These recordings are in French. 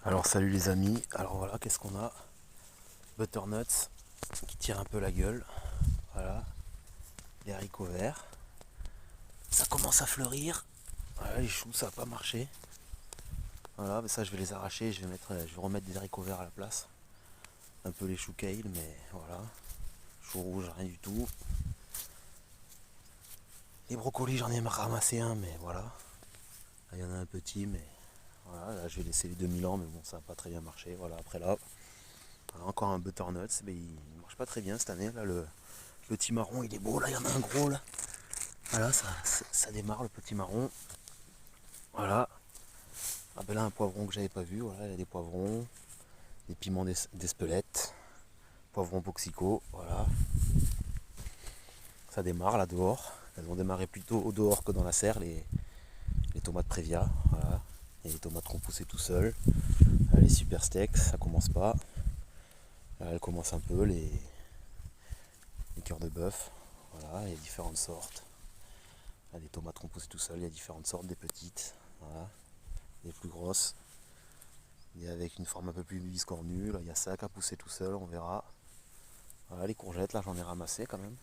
Alors salut les amis, alors voilà qu'est-ce qu'on a. Butternuts qui tire un peu la gueule. Voilà, les haricots verts. Ça commence à fleurir. Voilà, les choux ça n'a pas marché. Voilà, mais ça je vais les arracher, je vais remettre des haricots verts à la place. Un peu les choux kale, mais voilà. Choux rouges, rien du tout. Les brocolis j'en ai ramassé un, mais voilà. Là, il y en a un petit, mais voilà, là je vais laisser les 2000 ans, mais bon ça n'a pas très bien marché. Voilà, après là, voilà, encore un butternut, mais il marche pas très bien cette année. Là le petit marron il est beau, là il y en a un gros là. Voilà, ça démarre le petit marron. Voilà. Ah ben là un poivron que j'avais pas vu, voilà, il y a des poivrons, des piments d'Espelette, poivrons Poxico, voilà. Ça démarre là dehors. Elles ont démarré plutôt au dehors que dans la serre, les tomates Prévia, voilà. Et les tomates qui ont poussé tout seuls. Les super steaks, ça commence pas. Là, elles commencent un peu, les cœurs de bœuf, voilà, il y a différentes sortes. Là, les tomates qui ont poussé tout seuls, il y a différentes sortes, des petites, voilà. Des plus grosses, et avec une forme un peu plus biscornue. Là il y a ça qui a poussé tout seul, on verra. Voilà les courgettes, là j'en ai ramassé quand même.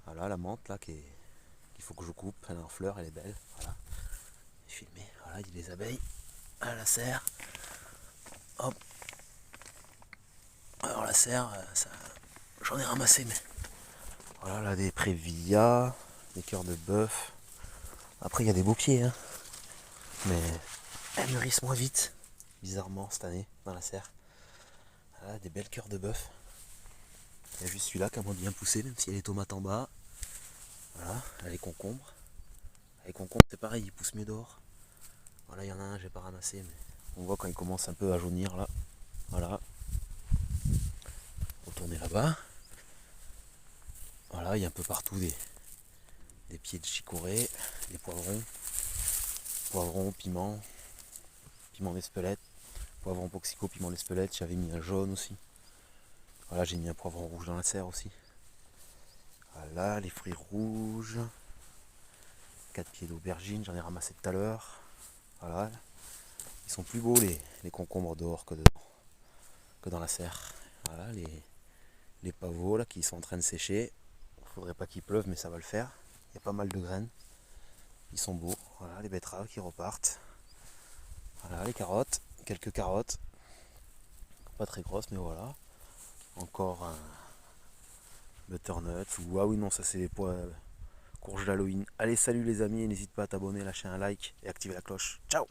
Voilà la menthe là qu'il faut que je coupe, elle est en fleurs, elle est belle. Voilà, filmé. Voilà, il y a les abeilles à la serre. Hop. Alors la serre, j'en ai ramassé, mais voilà là des prévia, des cœurs de bœuf. Après il y a des beaux pieds, hein. Mais elles mûrissent moins vite, bizarrement cette année dans la serre. Voilà, des belles cœurs de bœuf. Il y a juste celui-là qui a moins bien poussé, même s'il y a les tomates en bas. Voilà, là, les concombres. Les concombres c'est pareil, ils poussent mieux dehors. Voilà, il y en a un, j'ai pas ramassé, mais on voit quand il commence un peu à jaunir là. Voilà. Retourner là-bas. Voilà, il y a un peu partout des pieds de chicorée, des poivrons, piment d'Espelette, poivron Poxico, piment d'Espelette, j'avais mis un jaune aussi. Voilà, j'ai mis un poivron rouge dans la serre aussi. Voilà, les fruits rouges. 4 pieds d'aubergine, j'en ai ramassé tout à l'heure. Voilà. Ils sont plus beaux les concombres dehors que dans la serre. Voilà, les pavots là qui sont en train de sécher. Il faudrait pas qu'il pleuve, mais ça va le faire. Il y a pas mal de graines. Ils sont beaux. Voilà, les betteraves qui repartent. Voilà, les carottes, quelques carottes. Pas très grosses, mais voilà. Encore un butternut. Ou ah oui non, ça c'est les courges d'Halloween. Allez, salut les amis, n'hésite pas à t'abonner, lâcher un like et activer la cloche. Ciao!